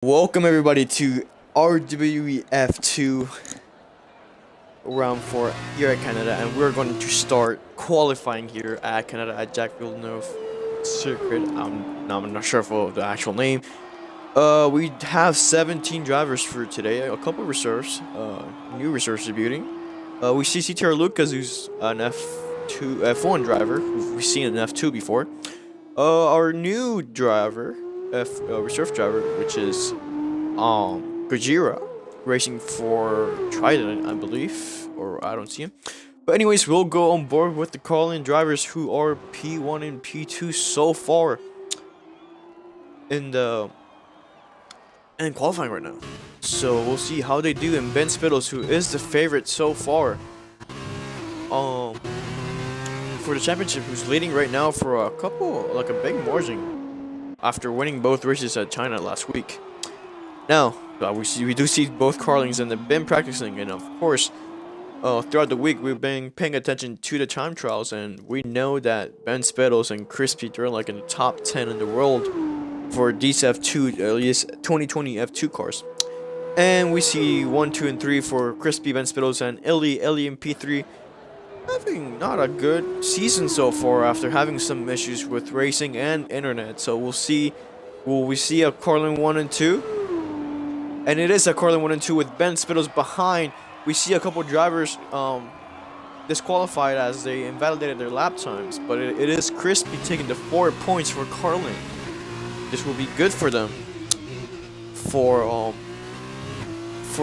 Welcome everybody to Rwe F2 round 4 here at Canada, and we're going to start qualifying here at Canada at Jack Villeneuve Circuit. I'm not sure of the actual name. We have 17 drivers for today, a couple reserves, new reserves debuting. We see CTR Lucas, who's an F1 driver, who we've seen in F2 before. Our new driver, reserve driver, which is Gojira, racing for Trident, I believe, or I don't see him. But anyways, we'll go on board with the call-in drivers who are P1 and P2 so far in qualifying right now. So we'll see how they do. And Ben Spittles, who is the favorite so far, for the championship, who's leading right now for a big margin after winning both races at China last week. Now, we do see both Carlings and they've been practicing, and of course, throughout the week we've been paying attention to the time trials, and we know that Ben Spittles and Crispy, they're like in the top 10 in the world for these F2, at least 2020 F2 cars. And we see 1, 2, and 3 for Crispy, Ben Spittles, and Illy in P3. Having not a good season so far after having some issues with racing and internet. So we'll see. Will we see a Carlin 1 and 2? And it is a Carlin 1 and 2 with Ben Spittles behind. We see a couple drivers disqualified as they invalidated their lap times. But it is Crispy taking the 4 points for Carlin. This will be good for them. For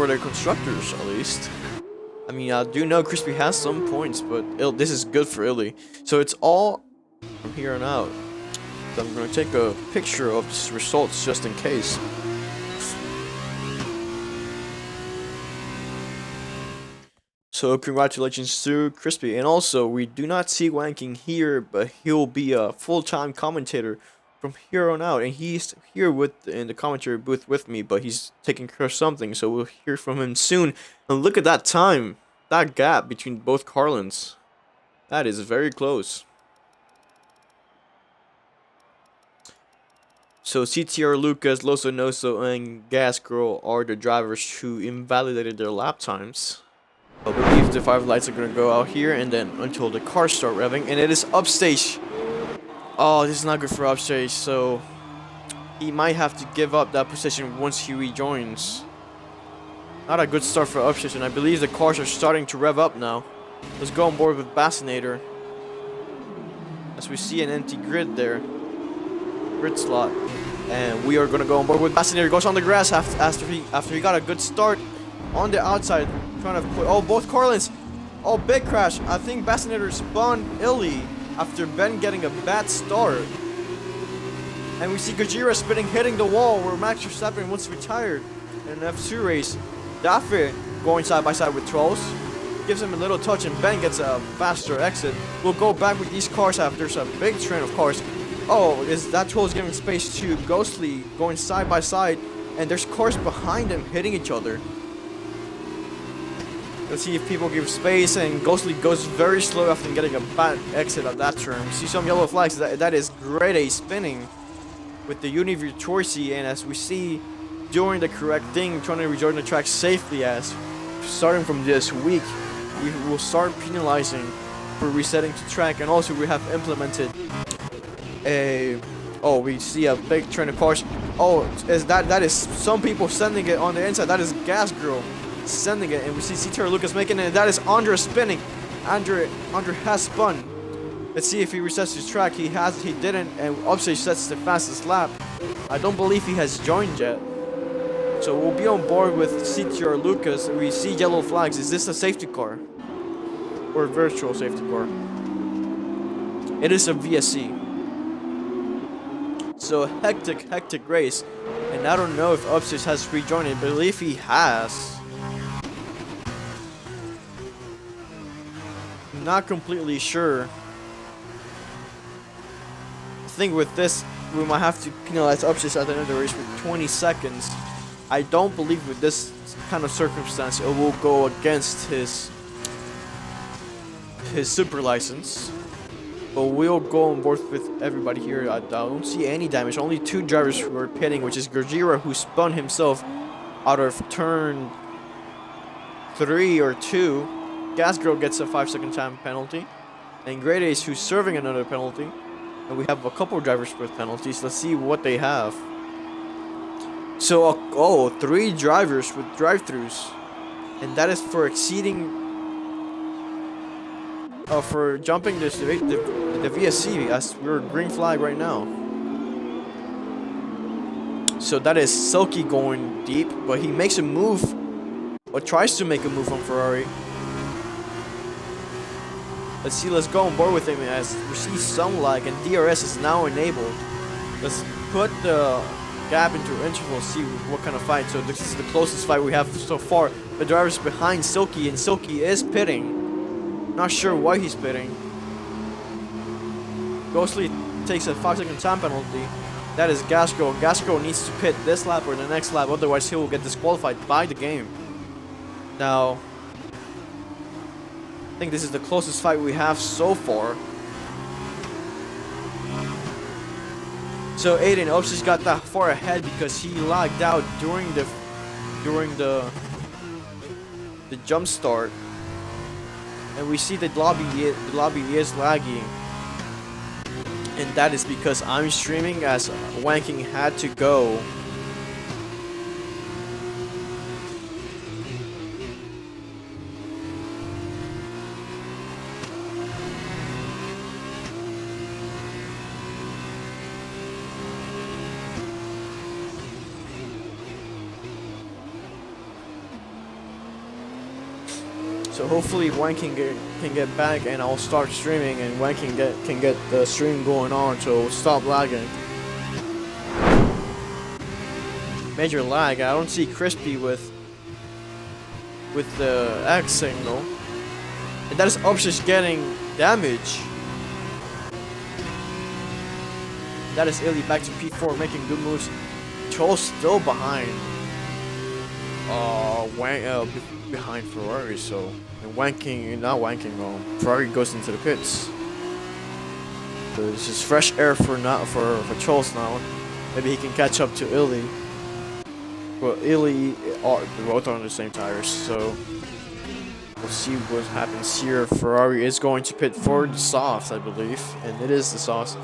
their constructors at least. I mean, I do know Crispy has some points, but this is good for Illy. So it's all from here on out. So I'm going to take a picture of the results just in case. So congratulations to Crispy. And also, we do not see Wanking here, but he'll be a full-time commentator from here on out. And he's here in the commentary booth with me, but he's taking care of something, so we'll hear from him soon. And look at that time, that gap between both Carlins. That is very close. So CTR Lucas, Loso Noso, and Gas Girl are the drivers who invalidated their lap times. I believe the 5 lights are going to go out here, and then until the cars start revving, and it is Upstage. Oh, this is not good for Upstage, so he might have to give up that position once he rejoins. Not a good start for Upstage, and I believe the cars are starting to rev up now. Let's go on board with Bassinator. As we see an empty grid there. Grid slot. And we are going to go on board with Bassinator. Goes on the grass after he got a good start on the outside. Trying to put... Oh, both Carlins. Oh, big crash. I think Bassinator spun Illy after Ben getting a bad start. And we see Gojira hitting the wall where Max Verstappen once retired in an F2 race. Daffy going side by side with Trolls. Gives him a little touch and Ben gets a faster exit. We'll go back with these cars after there's a big train of cars. Oh, is that Trolls giving space to Ghostly going side by side. And there's cars behind him hitting each other. Let's see if people give space, and Ghostly goes very slow after getting a bad exit of that turn. We see some yellow flags. That is Grade A spinning with the Univirtuosi, and as we see, doing the correct thing, trying to rejoin the track safely, as starting from this week, we will start penalizing for resetting to track, and also we have implemented we see a big train of cars. Oh, that is some people sending it on the inside. That is Gas Girl sending it, and we see CTR Lucas making it, and that is Andre spinning. Andre has spun. Let's see if he resets his track. He didn't, and Upstage sets the fastest lap. I don't believe he has joined yet. So we'll be on board with CTR Lucas. We see yellow flags. Is this a safety car? Or a virtual safety car? It is a VSC. So hectic race. And I don't know if Upstage has rejoined it. I believe he has. Not completely sure. I think with this, we might have to penalize Upstage at the end of the race for 20 seconds. I don't believe with this kind of circumstance it will go against his super license. But we'll go on board with everybody here. I don't see any damage. Only 2 drivers who are pitting, which is Gurjira, who spun himself out of turn 3 or 2. Gas Girl gets a 5-second time penalty. And Great Ace, who's serving another penalty. And we have a couple drivers with penalties. Let's see what they have. So, 3 drivers with drive-thrus. And that is for exceeding... for jumping the VSC, as we're green flag right now. So that is Silky going deep, but he makes a move, or tries to make a move on Ferrari. Let's see, let's go on board with him as we see some lag, and DRS is now enabled. Let's put the gap into interval, see what kind of fight. So this is the closest fight we have so far. The driver's behind Silky, and Silky is pitting. Not sure why he's pitting. Ghostly takes a 5-second time penalty. That is Gasco. Gasco needs to pit this lap or the next lap, otherwise he will get disqualified by the game. Now, I think this is the closest fight we have so far. So Aiden Ops's got that far ahead because he lagged out during the jump start. And we see the lobby is lagging. And that is because I'm streaming as Wanking had to go. So hopefully Wang can get back, and I'll start streaming, and Wang can get the stream going on, so we'll stop lagging. Major lag. I don't see Crispy with the X signal, and that is Options getting damage. That is Illy back to P4, making good moves. Troll still behind. Behind Ferrari, so Ferrari goes into the pits. So this is fresh air for Charles now. Maybe he can catch up to Illy. Well, Illy both are on the same tires, so we'll see what happens here. Ferrari is going to pit for the softs, I believe, and it is the softs.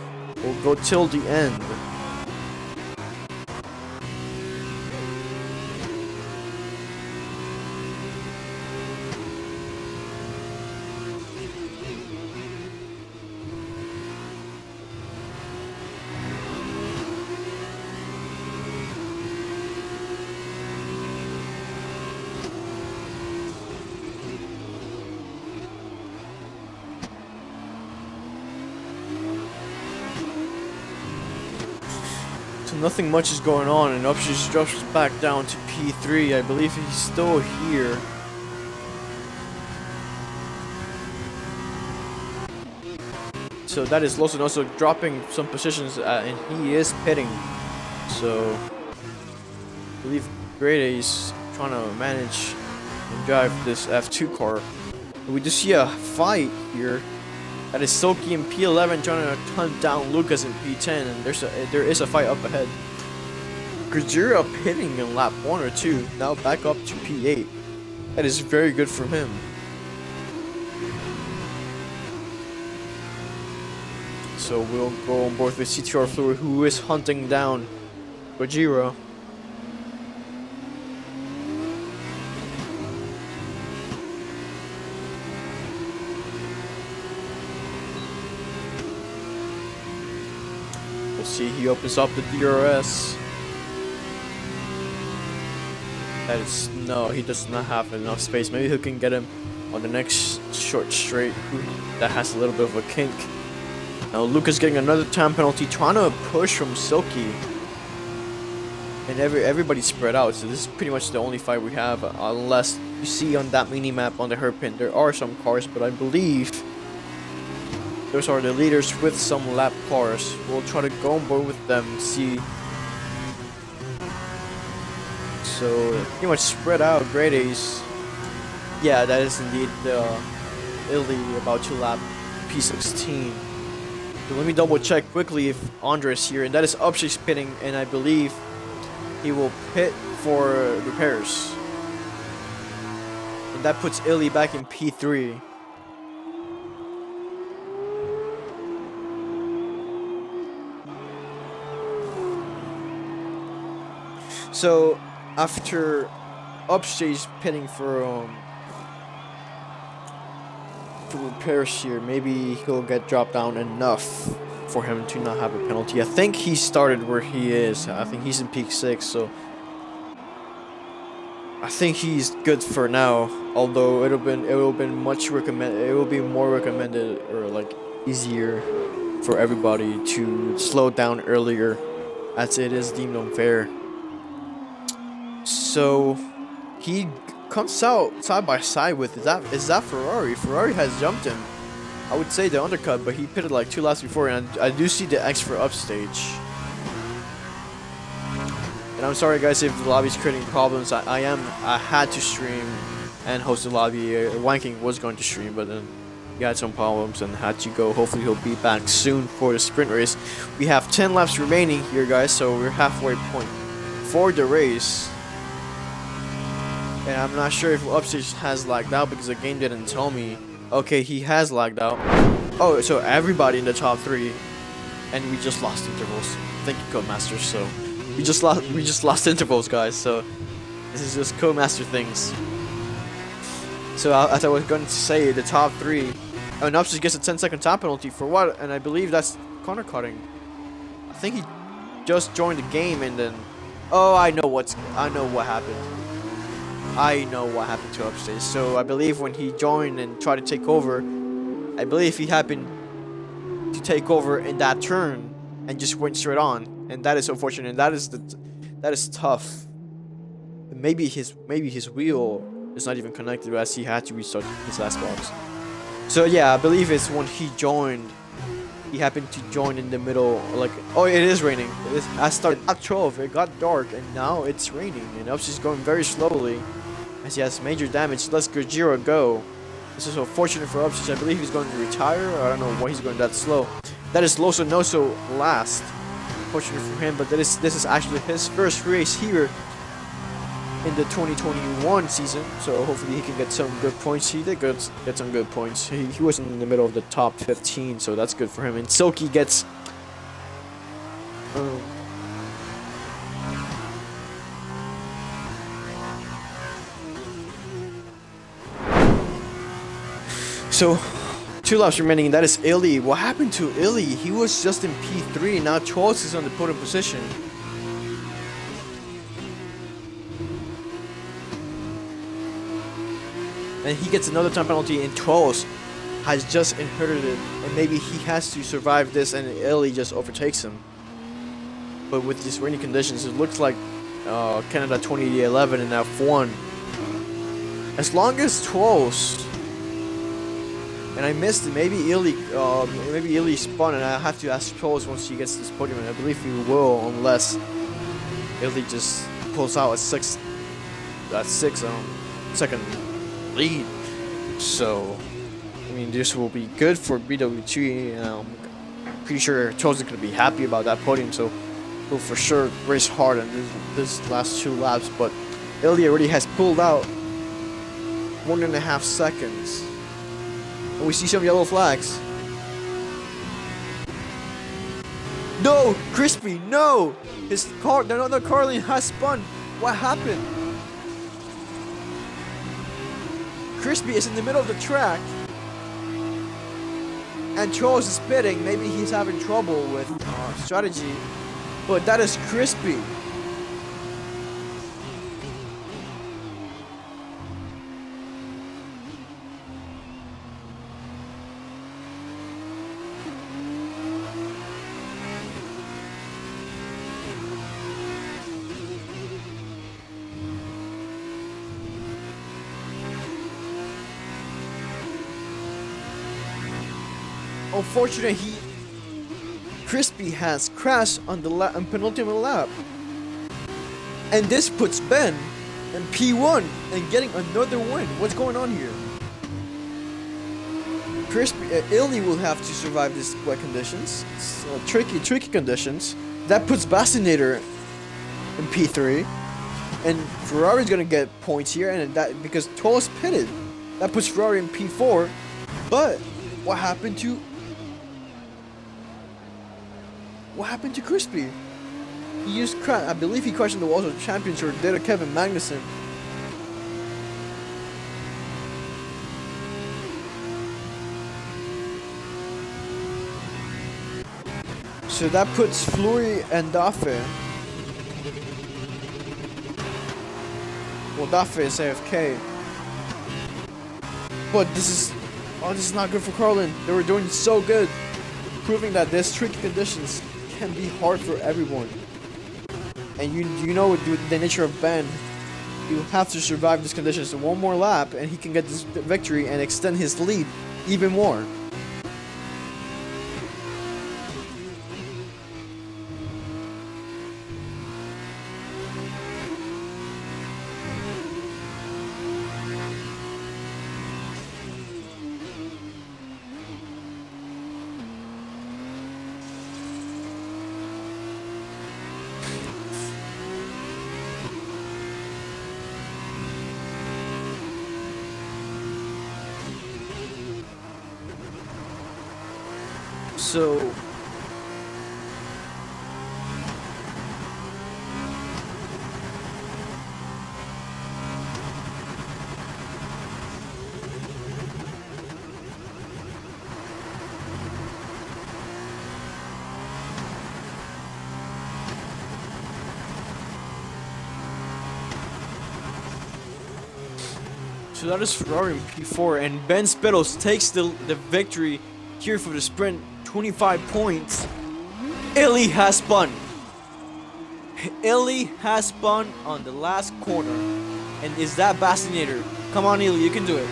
We'll go till the end. Nothing much is going on, and Upshur drops back down to P3. I believe he's still here. So that is Lawson also dropping some positions, and he is pitting. So I believe Grade is trying to manage and drive this F2 car. We do see a fight here. That is Silky in P11 trying to hunt down Lucas in P10, and there is a fight up ahead. Gurjira pitting in lap 1 or 2, now back up to P8. That is very good for him. So we'll go on board with CTR Fluid, who is hunting down Gurjira. See, he opens up the DRS. That is, no, he does not have enough space. Maybe he can get him on the next short straight that has a little bit of a kink. Now Lucas getting another time penalty, trying to push from Silky. And everybody's spread out, so this is pretty much the only fight we have, unless you see on that mini map on the hairpin there are some cars, but I believe those are the leaders with some lap cars. We'll try to go on board with them, see. So pretty much spread out. Great Ace. Yeah, that is indeed the Illy about to lap P16. So let me double check quickly if Andres here, and that is upstage pitting, and I believe he will pit for repairs. And that puts Illy back in P3. So after upstage pitting for repairs here, maybe he'll get dropped down enough for him to not have a penalty. I think he started where he is. I think he's in peak 6, so I think he's good for now. Although it will be more recommended, or like easier for everybody to slow down earlier, as it is deemed unfair. So he comes out side by side with is that Ferrari. Ferrari has jumped him. I would say the undercut, but he pitted like 2 laps before, and I do see the X for upstage. And I'm sorry guys if the lobby's creating problems. I had to stream and host the lobby. Wanking was going to stream, but then he had some problems and had to go. Hopefully he'll be back soon for the sprint race. We have 10 laps remaining here guys, so we're halfway point for the race. And I'm not sure if upstage has lagged out because the game didn't tell me. Okay, he has lagged out. Oh, so everybody in the top 3, and we just lost intervals. Thank you, Codemaster. So we just lost intervals, guys. So this is just Codemaster things. So as I was going to say, the top 3, and upstage gets a 10-second top penalty for what? And I believe that's corner cutting. I think he just joined the game and then. Oh, I know what happened. I know what happened to upstage. So I believe when he joined and tried to take over, I believe he happened to take over in that turn and just went straight on, and that is unfortunate. And that is tough. Maybe his wheel is not even connected, as he had to restart his last box. So yeah, I believe it's when he joined. He happened to join in the middle, like, oh, it is raining. I started at 12, it got dark, and now it's raining, and upstage is going very slowly, as he has major damage. Let's Gojira go. This is unfortunate for upstage. I believe he's going to retire, or I don't know why he's going that slow. That is Loso Noso last. Unfortunate for him, but this is actually his first race here in the 2021 season, so hopefully he can get some good points. He did get some good points. He was in the middle of the top 15, so that's good for him. And Silky gets so 2 laps remaining, and that is Illy. What happened to Illy? He was just in P3, now Charles is on the podium position. And he gets another time penalty, and Charles has just inherited it, and maybe he has to survive this, and Illy just overtakes him. But with these rainy conditions, it looks like Canada 2011 in F1. As long as Charles, and I missed it, maybe Illy spun, and I have to ask Charles once he gets this podium, and I believe he will, unless Illy just pulls out a second lead. So I mean, this will be good for BWT, and I'm pretty sure Charles is going to be happy about that podium, so he'll for sure race hard in this last 2 laps. But Ilya already has pulled out 1.5 seconds, and we see some yellow flags. No, Crispy, no! His car, another car lane has spun. What happened? Crispy is in the middle of the track, and Charles is pitting. Maybe he's having trouble with strategy, but that is Crispy. Unfortunately, Crispy has crashed on the penultimate lap, and this puts Ben in P1 and getting another win. What's going on here? Illy will have to survive these wet conditions. It's, tricky conditions. That puts Bassinator in P3, and Ferrari's gonna get points here, and that because Toll's pitted, that puts Ferrari in P4. But what happened to Crispy? He used I believe he crashed in the walls of the champions, or did a Kevin Magnussen. So that puts Fleury and Dafe. Well, Dafe is AFK. But this is not good for Carlin. They were doing so good, proving that these tricky conditions can be hard for everyone. And you know the nature of Ben. You have to survive these conditions. So one more lap, and he can get this victory and extend his lead even more. So that is Ferrari in P4, and Ben Spittles takes the victory here for the sprint, 25 points. Illy has spun. Illy has spun on the last corner. And is that Bassinator? Come on, Illy, you can do it.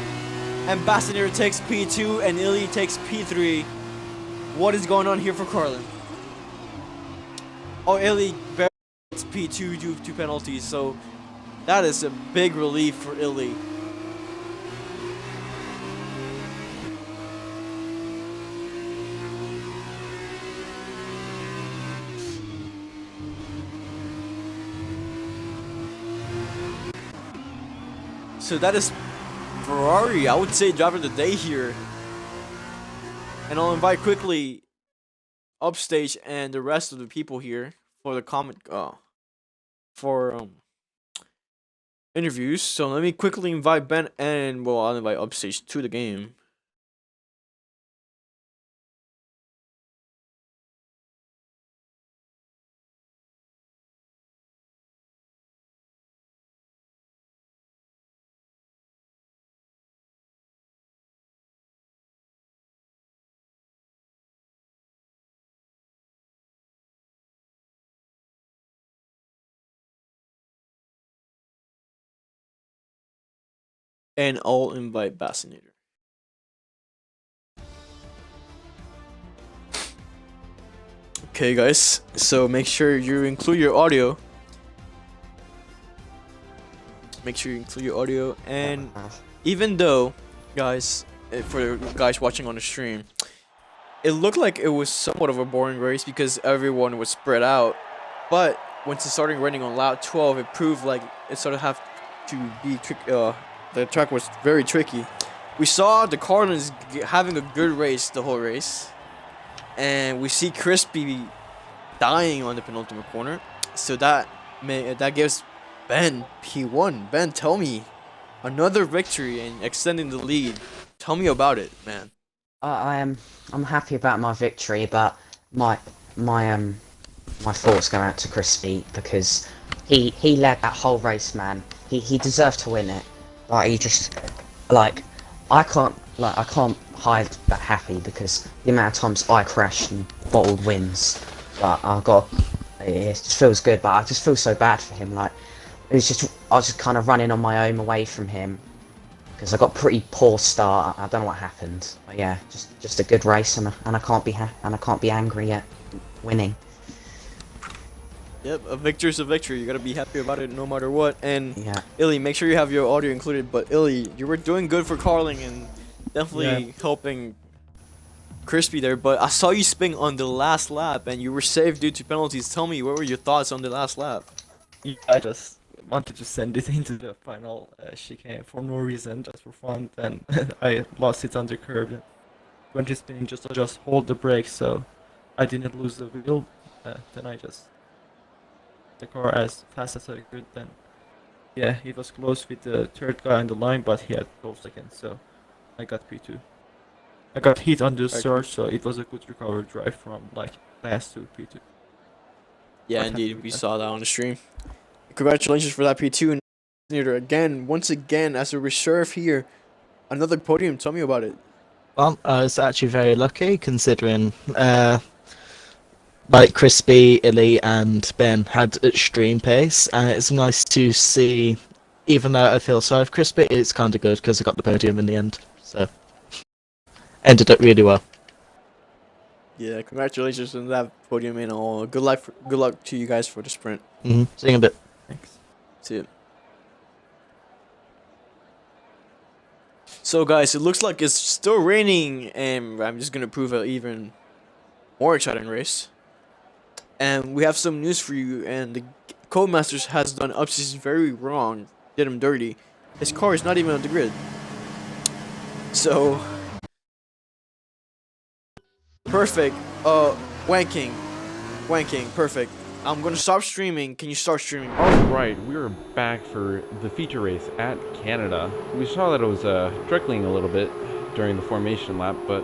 And Bassinator takes P2, and Illy takes P3. What is going on here for Carlin? Oh, Illy gets P2 due to penalties, so that is a big relief for Illy. So that is Ferrari, I would say, driver of the day here. And I'll invite quickly Upstage and the rest of the people here for the comment interviews. So let me quickly invite Ben and I'll invite Upstage to the game. And I'll invite Bassinator. Okay, guys, so make sure you include your audio. And even though, guys, for the guys watching on the stream, it looked like it was somewhat of a boring race because everyone was spread out. But once it started raining on lap 12, it proved like it sort of have to be the track was very tricky. We saw the Cardinals having a good race the whole race. And we see Crispy dying on the penultimate corner. So that gives Ben P1. Ben, tell me, another victory and extending the lead. Tell me about it, man. I'm happy about my victory, but my thoughts go out to Crispy because he led that whole race, man. He deserved to win it. Like he just I can't hide that happy because the amount of times I crashed and bottled wins. But it just feels good, but I just feel so bad for him. Like I was just kind of running on my own away from him because I got a pretty poor start. I don't know what happened, but yeah, just a good race, and I can't be angry at winning. Yep, a victory's a victory. You gotta be happy about it no matter what. And yeah, Illy, make sure you have your audio included. But Illy, you were doing good for Carling and definitely helping crispy there, but I saw you spin on the last lap, and you were saved due to penalties. Tell me, what were your thoughts on the last lap? Yeah, I just wanted to send it into the final chicane for no reason, just for fun. Then I lost it on the curb. When it's spinning, just hold the brakes, so I didn't lose the wheel. Then I just the car as fast as I could. Then yeah, he was close with the third guy on the line, but he had 12 seconds, so I got P2. I got hit on the surge, so it was a good recovery drive from like last to P2. Yeah, Quite happy indeed, with we that. saw that on the stream. Congratulations for that P2. Again, once again, as a reserve here, another podium. Tell me about it. Well, I was actually very lucky considering like Crispy, Illy, and Ben had extreme pace, and it's nice to see. Even though I feel sorry for Crispy, it's kind of good because I got the podium in the end, so ended up really well. Yeah, congratulations on that podium and all. Good luck to you guys for the sprint. See you in a bit. Thanks. See you. So guys, it looks like it's still raining, and I'm just gonna prove an even more exciting race. And we have some news for you. And the Codemasters has done Upsies very wrong. Did him dirty. His car is not even on the grid. So perfect. Wanking, perfect. I'm gonna stop streaming. Can you start streaming? Alright, we are back for the feature race at Canada. We saw that it was trickling a little bit during the formation lap, but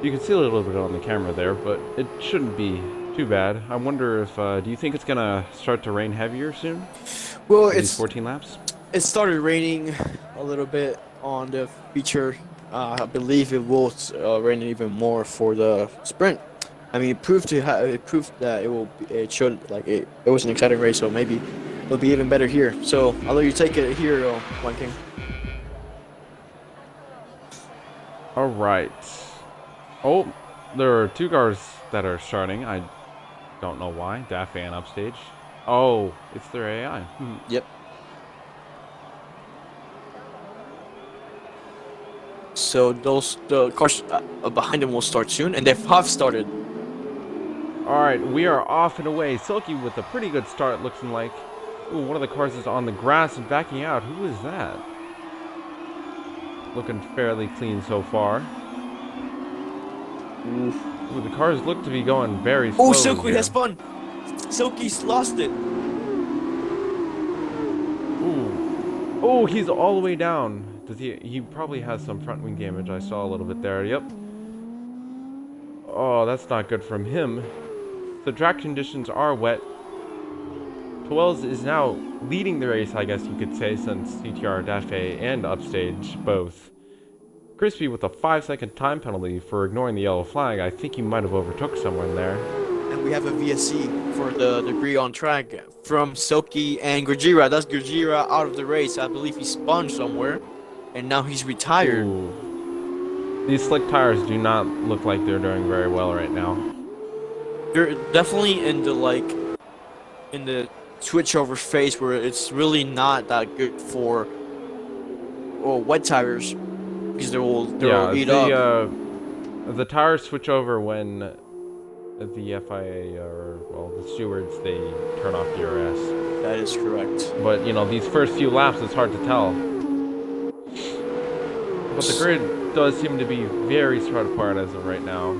you can see a little bit on the camera there, but it shouldn't be too bad. I wonder if, do you think it's gonna start to rain heavier soon? Well, These 14 laps? It started raining a little bit on the feature. I believe it will rain even more for the sprint. I mean, it proved that it showed like it was an exciting race, so maybe it'll be even better here. So I'll let you take it here, One King. Alright. Oh, there are two cars that are starting. I don't know why. Daffy and Upstage. Oh, it's their AI. Yep. So the cars behind them will start soon, and they have started. Alright, we are off and away. Silky with a pretty good start, looking like. Ooh, one of the cars is on the grass and backing out. Who is that? Looking fairly clean so far. Ooh, the cars look to be going very slowly. Oh, Silky here. has spun. Silky's lost it. Ooh. Oh, he's all the way down. Does he probably has some front wing damage. I saw a little bit there. Yep. Oh, that's not good from him. The track conditions are wet. Twelves is now leading the race, I guess you could say, since CTR Dafe and Upstage both. Crispy with a 5-second time penalty for ignoring the yellow flag. I think he might have overtook someone there. And we have a VSC for the degree on track from Silky and Gurjira. That's Gurjira out of the race. I believe he spun somewhere, and now he's retired. Ooh. These slick tires do not look like they're doing very well right now. They're definitely in the switchover phase where it's really not that good for wet tires because they'll eat up. The tires switch over when the FIA or the stewards they turn off DRS. That is correct. But you know, these first few laps it's hard to tell. But the grid does seem to be very spread apart as of right now.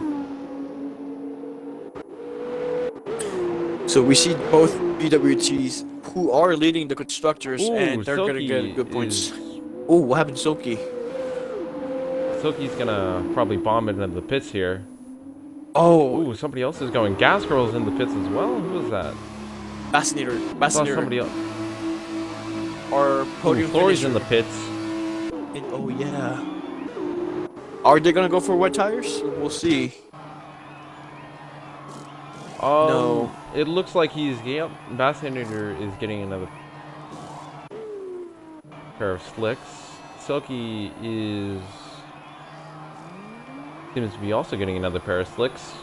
So we see both BWTs who are leading the constructors, Ooh, and they're gonna get good points. Oh, what happened to Silky? Silky's gonna probably bomb it into the pits here. Oh, Ooh, somebody else is going. Gas Girl's in the pits as well. Who is that? Bassinator. I saw somebody else. Our podium Flory's finisher. in the pits. Oh yeah. Are they gonna go for wet tires? We'll see. No. It looks like he's, yep, Bassinator is getting another pair of slicks. Silky seems to be also getting another pair of slicks.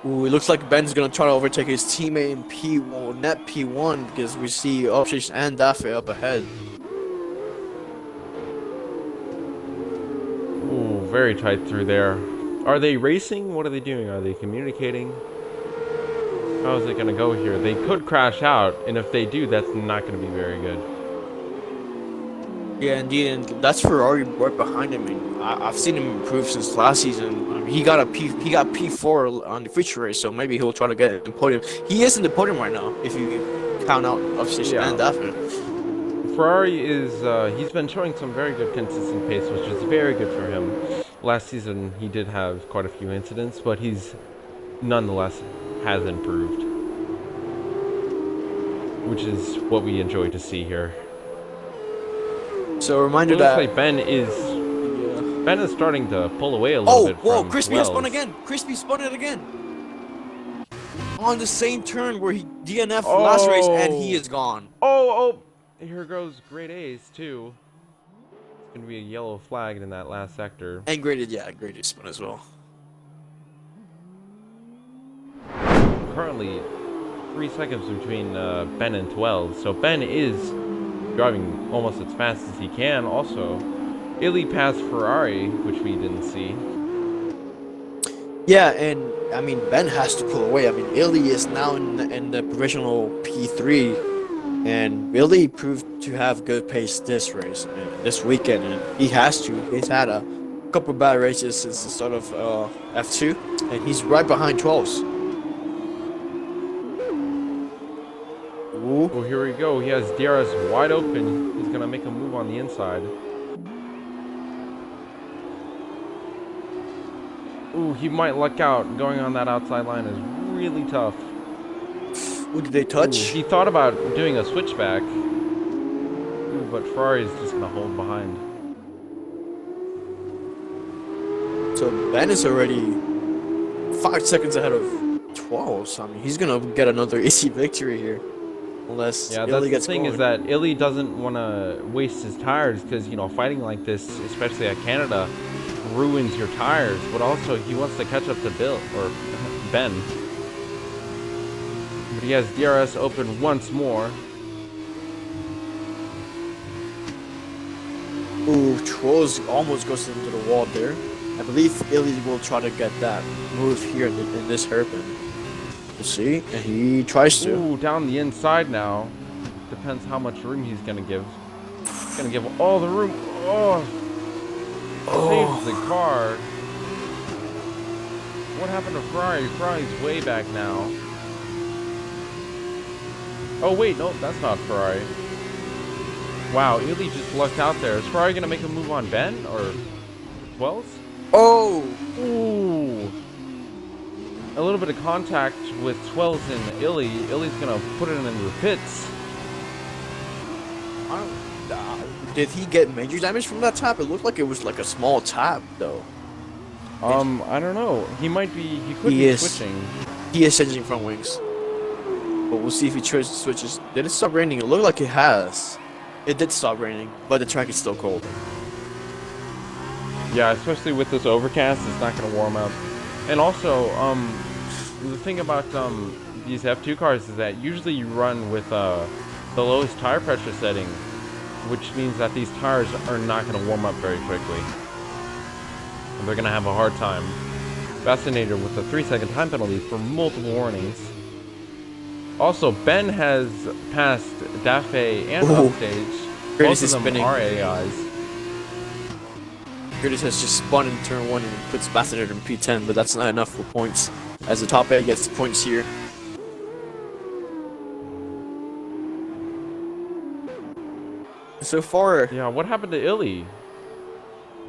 Ooh, it looks like Ben's gonna try to overtake his teammate in P1, net P1, because we see Upstage and Daffy up ahead. Ooh, very tight through there. Are they racing? What are they doing? Are they communicating? How is it going to go here? They could crash out, and if they do, that's not going to be very good. Yeah, indeed, and that's Ferrari right behind him. And I've seen him improve since last season. I mean, he got P4 on the feature race, so maybe he'll try to get in the podium. He is in the podium right now, if you count out Upstation and Daphne. Ferrari is, he's been showing some very good consistent pace, which is very good for him. Last season, he did have quite a few incidents, but he's nonetheless has improved, which is what we enjoy to see here. So a reminder It looks that like Ben is starting to pull away a little bit whoa, from Crispy has spun Wells. again. Crispy spun it again. On the same turn where he DNF'd last race, and he is gone. Oh, here goes Grade A's too. It's gonna be a yellow flag in that last sector. And graded spun as well. Currently, 3 seconds between Ben and 12, so Ben is driving almost as fast as he can. Also, Illy passed Ferrari, which we didn't see. Yeah, and I mean Ben has to pull away. I mean Illy is now in the provisional P3, and Illy proved to have good pace this race, this weekend, and he has to. He's had a couple bad races since the start of F2, and he's right behind 12s. Ooh. Well, here we go. He has DRS wide open. He's gonna make a move on the inside. Ooh, he might luck out. Going on that outside line is really tough. Ooh, did they touch? Ooh, he thought about doing a switchback. Ooh, but Ferrari's just gonna hold behind. So Ben is already 5 seconds ahead of 12. So I mean he's gonna get another easy victory here. Unless Yeah, Illy that's gets the thing going. is that Illy doesn't want to waste his tires because, you know, fighting like this, especially at Canada, ruins your tires. But also, he wants to catch up to Bill, or Ben. But he has DRS open once more. Ooh, Trolls almost goes into the wall there. I believe Illy will try to get that move here in this hairpin. We'll see, and he tries to. Ooh, down the inside now. Depends how much room he's gonna give. He's gonna give all the room. Oh, saves the car. What happened to Ferrari? Ferrari's way back now. Oh wait, no, that's not Ferrari. Wow, Illy just lucked out there. Is Ferrari gonna make a move on Ben or Wells? Oh! Ooh. A little bit of contact with 12s and Illy. Illy's gonna put it into the pits. Did he get major damage from that tap? It looked like it was like a small tap, though. I don't know. He might be. He could He be is. switching. He is changing front wings. But we'll see if he switches. Did it stop raining? It looked like it has. It did stop raining, but the track is still cold. Yeah, especially with this overcast, it's not gonna warm up. And also, the thing about these F2 cars is that usually you run with the lowest tire pressure setting, which means that these tires are not going to warm up very quickly. And they're going to have a hard time. Fascinated with the 3-second time penalty for multiple warnings. Also, Ben has passed Dafe and Upstage. Curtis Both is of them spinning. are AIs. Curtis has just spun in turn 1 and puts Bassett in P10, but that's not enough for points, as the top 8 gets points here. So far, Yeah, what happened to Illy?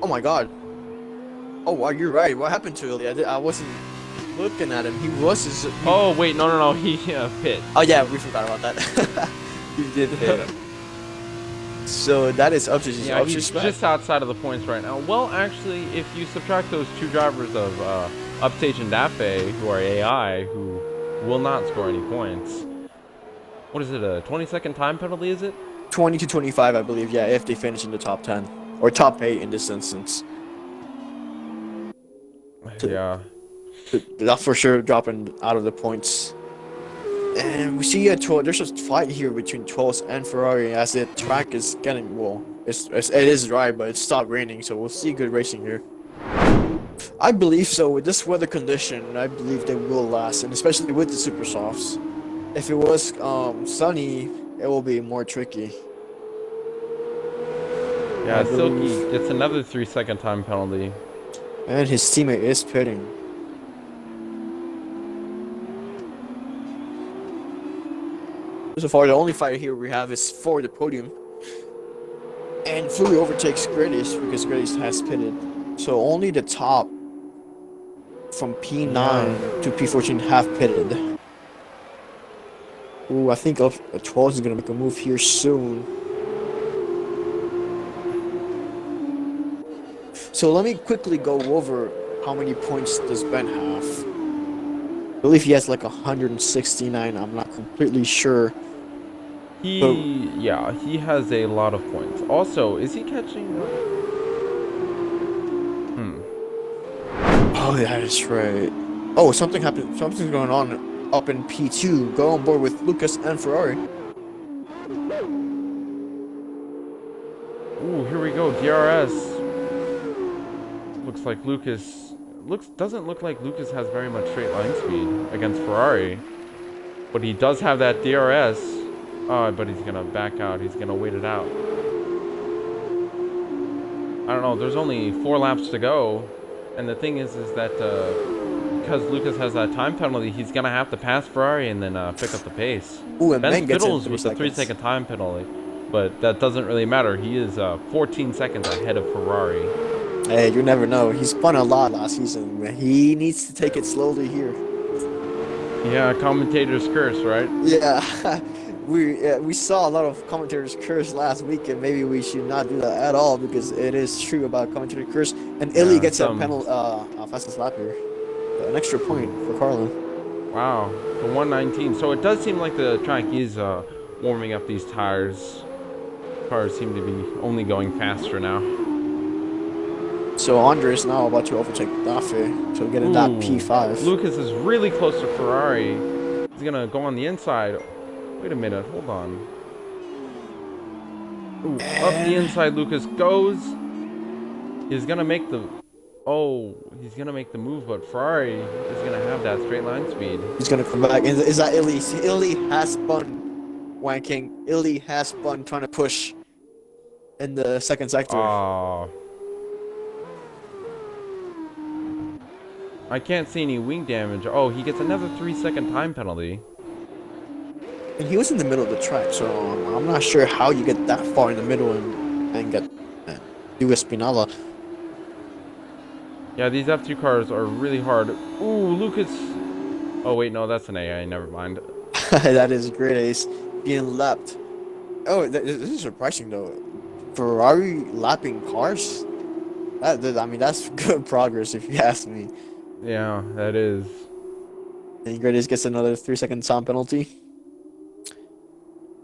oh my god. Oh wow, you're right. What happened to Ilya? I wasn't looking at him. He was. Oh, wait, no. He pit. Oh yeah, we forgot about that. He did hit. So that is up to Yeah, he's just outside of the points right now. Well, actually, if you subtract those two drivers of Upstage and Dafe, who are AI, who will not score any points. What is it, a 20-second time penalty, is it? 20 to 25, I believe. Yeah, if they finish in the top 10 or top 8 in this instance. Yeah. That's for sure dropping out of the points. And we see there's a fight here between 12 and Ferrari as the track is getting, well, it is dry, but it stopped raining, so we'll see good racing here. I believe so. With this weather condition, I believe they will last, and especially with the super softs. If it was sunny, it will be more tricky. Yeah, I Silky believe. gets another 3-second time penalty. And his teammate is pitting. So far, the only fight here we have is for the podium. And Fluey overtakes Gradis because Gradis has pitted. So only the top from P9 to P14 have pitted. Ooh, I think 12 is gonna make a move here soon. So let me quickly go over how many points does Ben have. I believe he has like 169. I'm not completely sure. Yeah, he has a lot of points. Also, is he catching? Oh, that is right. Oh, something happened. Something's going on up in P2. Go on board with Lucas and Ferrari. Ooh, here we go. DRS. Looks like Lucas. Doesn't look like Lucas has very much straight line speed against Ferrari, but he does have that DRS. Oh, but he's gonna back out. He's gonna wait it out. I don't know. There's only 4 laps to go, and the thing is that because Lucas has that time penalty, he's gonna have to pass Ferrari and then pick up the pace. Ooh, and Ben Ben gets in fiddles 3 with the seconds. 3-second time penalty, but that doesn't really matter. He is 14 seconds ahead of Ferrari. Hey, you never know. He spun a lot last season. He needs to take it slowly here. Yeah, commentator's curse, right? Yeah, we saw a lot of commentators curse last week, and maybe we should not do that at all because it is true about commentator curse. And Illy gets a penalty, fastest lap here, an extra point for Carlin. Wow, the 119. So it does seem like the track is warming up these tires. Cars seem to be only going faster now. So Andre is now about to overtake Dafe, so getting that P5. Lucas is really close to Ferrari. He's gonna go on the inside. Wait a minute, hold on. Ooh, up the inside Lucas goes. He's gonna make the he's gonna make the move, but Ferrari is gonna have that straight line speed. He's gonna come back. Is that Illy? Illy has spun wanking. Illy has spun trying to push in the second sector. I can't see any wing damage. Oh, he gets another 3-second time penalty. And he was in the middle of the track, so I'm not sure how you get that far in the middle and get do a Spinala. Yeah, these F2 cars are really hard. Ooh, Lucas. Oh, wait, no, that's an AI. Never mind. That is great, Ace. Being lapped. Oh, this is surprising, though. Ferrari lapping cars? I mean, that's good progress, if you ask me. Yeah, that is. And Gradis gets another 3-second time penalty.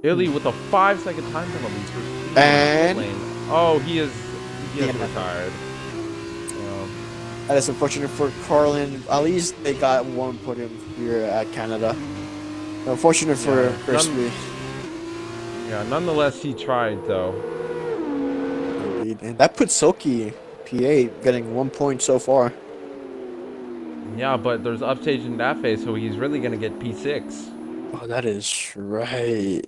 Illy with a 5-second time penalty for and lane. Oh, he is retired. That is unfortunate for Carlin. At least they got one podium here at Canada. Unfortunate for Crispy. Nonetheless, he tried though. Indeed. And that puts Soki P8 getting 1 point so far. Yeah, but there's upstage in that phase, so he's really gonna get P6. Oh, that is right.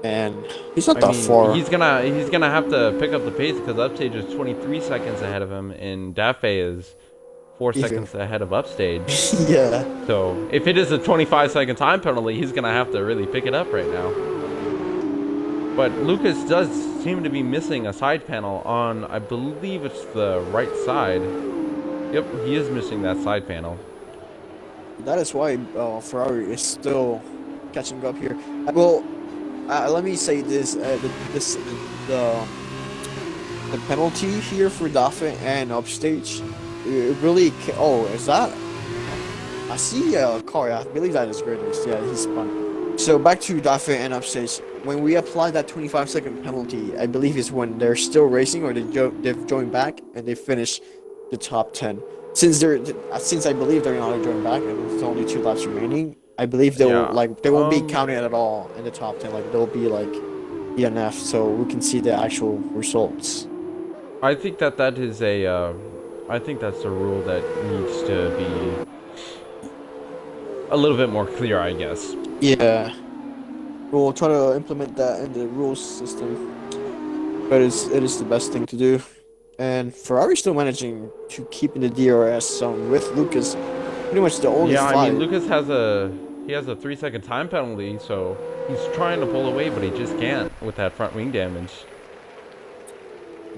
And he's not that far. He's gonna have to pick up the pace because upstage is 23 seconds ahead of him, and Dafe is 4 seconds ahead of upstage. Yeah. So if it is a 25-second time penalty, he's gonna have to really pick it up right now. But Lucas does seem to be missing a side panel on, I believe it's the right side. Yep, he is missing that side panel. That is why Ferrari is still catching up here. Well, let me say this: the penalty here for Dafe and upstage, it really. Oh, is that? I see a car. I believe that is Gradis. Yeah, he's spun. So back to Dafe and upstage. When we apply that 25-second penalty, I believe is when they're still racing or they've joined back and they finish the top 10. Since I believe they're not joined back and there's only 2 laps remaining, I believe they won't be counted at all in the top 10. Like they'll be like ENF, so we can see the actual results. I think that is a, I think that's a rule that needs to be a little bit more clear, I guess. Yeah, we'll try to implement that in the rules system, but it is the best thing to do. And Ferrari's still managing to keep in the DRS with Lucas pretty much the only Yeah, I fight. mean, Lucas has a 3-second time penalty, so he's trying to pull away, but he just can't with that front wing damage.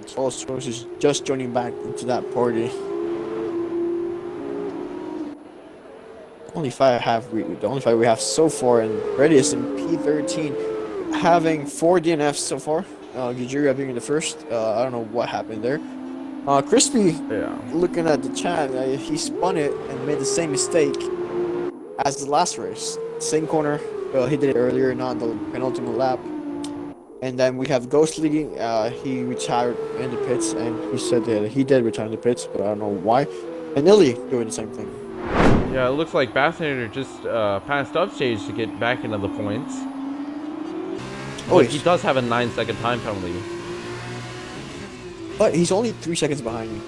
Charles Rose is just joining back into that party. The only fight we have so far, and Reddy is in P13, having 4 DNFs so far. Gijira being the first. I don't know what happened there. Crispy, Yeah. looking at the chat, he spun it and made the same mistake as the last race. Same corner. He did it earlier, not the penultimate lap. And then we have Ghost leading. He retired in the pits, and he said that he did retire in the pits, but I don't know why. And Illy doing the same thing. Yeah, it looks like Bassinator just passed upstage to get back into the points. Oh, But he does have a 9-second time penalty. But he's only 3 seconds behind me.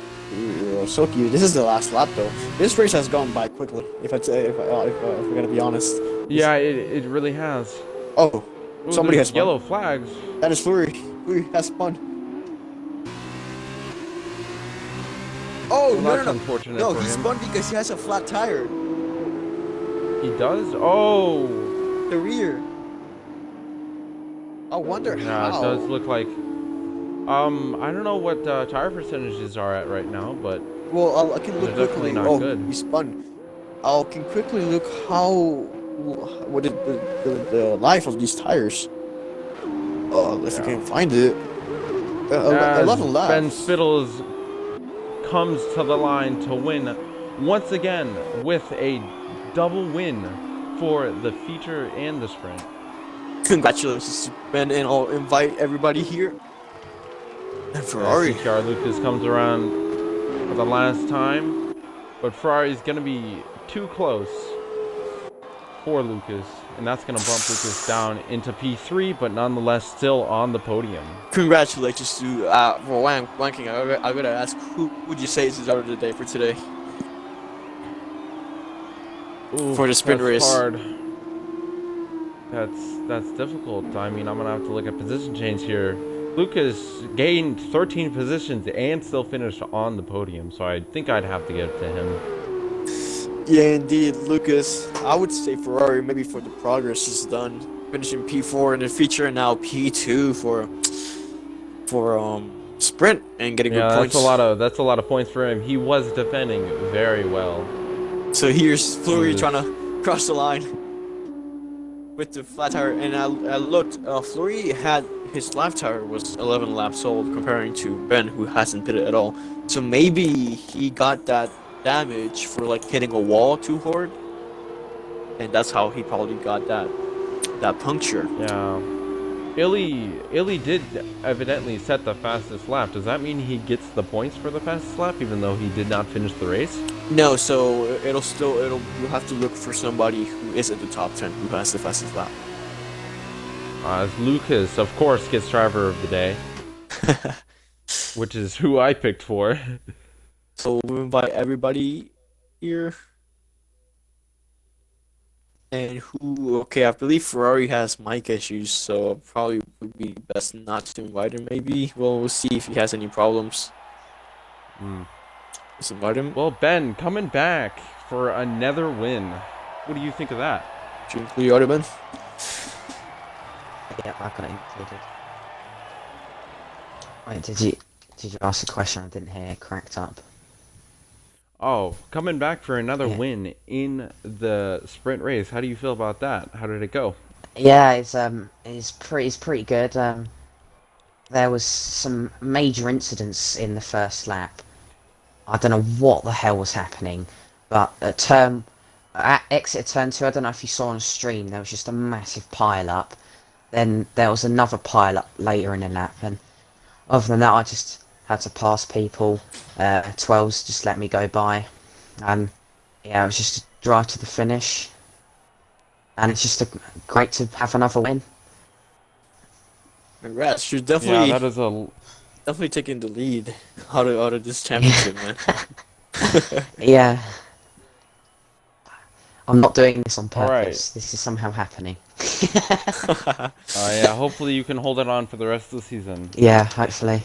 So cute. This is the last lap, though. This race has gone by quickly. If we're gonna be honest. Yeah, it really has. Oh, Ooh, somebody there's has yellow spun. flags. That is Flurry. Flurry has spun. Oh, Well, no, that's no, no. unfortunate No, for he him. spun because he has a flat tire. He does? Oh! The rear. I wonder Yeah, how. it does look like... I don't know what tire percentages are at right now, but... Well, I can look They're definitely quickly. not Oh, good. he spun. I can quickly look what is the life of these tires. If I can find it. 11 laps. Ben Spittles comes to the line to win once again with a double win for the feature and the sprint. Congratulations, Ben, and I'll invite everybody here. And Ferrari. CTR Lucas comes around for the last time, but Ferrari's gonna be too close for Lucas, and that's gonna bump Lucas down into P3, but nonetheless still on the podium. Congratulations to for wanking. I gotta ask, who would you say is the driver of the day for today? Ooh, For the sprint that's race. hard. That's difficult. I mean, I'm gonna have to look at position change here. Lucas gained 13 positions and still finished on the podium, so I think I'd have to give it to him. Yeah, indeed, Lucas. I would say Ferrari, maybe for the progress he's done, finishing P4 in the feature, and now P2 for sprint and getting Yeah, good points. that's a lot of points for him. He was defending very well. So here's Flurry Jesus. trying to cross the line with the flat tire, and I looked. Flurry had his flat tire was 11 laps old, comparing to Ben, who hasn't pitted at all. So maybe he got that damage for like hitting a wall too hard, and that's how he probably got that puncture. Yeah. Illy did evidently set the fastest lap. Does that mean he gets the points for the fastest lap, even though he did not finish the race? No, so you'll have to look for somebody who is at the top 10 who has the fastest lap. As Lucas, of course, gets driver of the day, which is who I picked for. So we'll invite everybody here. And okay, I believe Ferrari has mic issues, so probably would be best not to invite him, maybe. Well, we'll see if he has any problems. Let's invite him. Well, Ben, coming back for another win. What do you think of that? To include you, Ben. Yeah, I got included. Wait, did you ask a question I didn't hear cracked up? Oh, coming back for another Yeah. win in the sprint race. How do you feel about that? How did it go? Yeah, it's pretty good. There was some major incidents in the first lap. I don't know what the hell was happening, but at exit turn 2, I don't know if you saw on stream, there was just a massive pile up. Then there was another pile up later in the lap, and other than that, I just had to pass people. 12s just let me go by. Yeah, it was just a drive to the finish, and it's just great to have another win. Congrats, you're definitely. Yeah, that is a definitely taking the lead out of this championship, man. Yeah. I'm not doing this on All right. purpose. This is somehow happening. Yeah, hopefully you can hold it on for the rest of the season. Yeah, hopefully.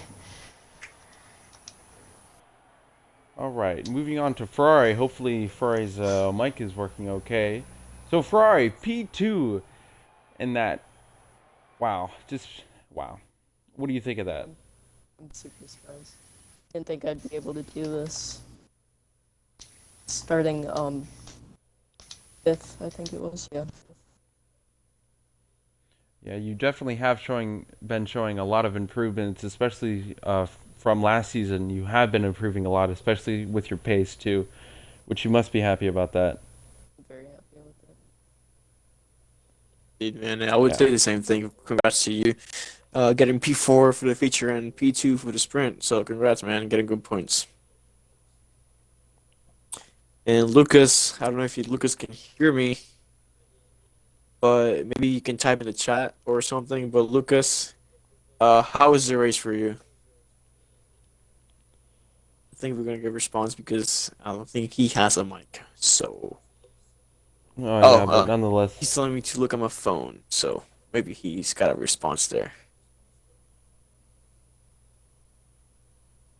All right, moving on to Ferrari. Hopefully Ferrari's mic is working okay. So Ferrari P2 in that. Wow, just wow. What do you think of that? I'm super surprised. Didn't think I'd be able to do this. Starting fifth, I think it was. Yeah. Yeah, you definitely have been showing a lot of improvements, especially from last season. You have been improving a lot, especially with your pace too, which you must be happy about that. I'm very happy with it. Indeed, man. I would Yeah. say the same thing. Congrats to you. Getting P4 for the feature and P2 for the sprint. So congrats, man. Getting good points. And Lucas, I don't know if Lucas can hear me, but maybe you can type in the chat or something. But Lucas, how was the race for you? I think we're gonna get a response because I don't think he has a mic. So Oh yeah, but nonetheless, he's telling me to look at my phone. So maybe he's got a response there.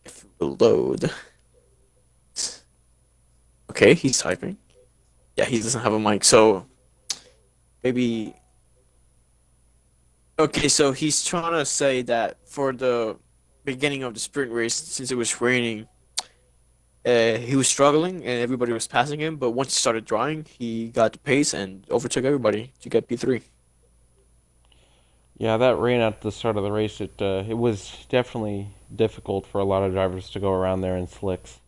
If it will load. Okay, he's typing. Yeah, he doesn't have a mic, so maybe. Okay, so he's trying to say that for the beginning of the sprint race, since it was raining, he was struggling and everybody was passing him. But once he started drying, he got the pace and overtook everybody to get P3. yeah, that rain at the start of the race, it was definitely difficult for a lot of drivers to go around there in slicks.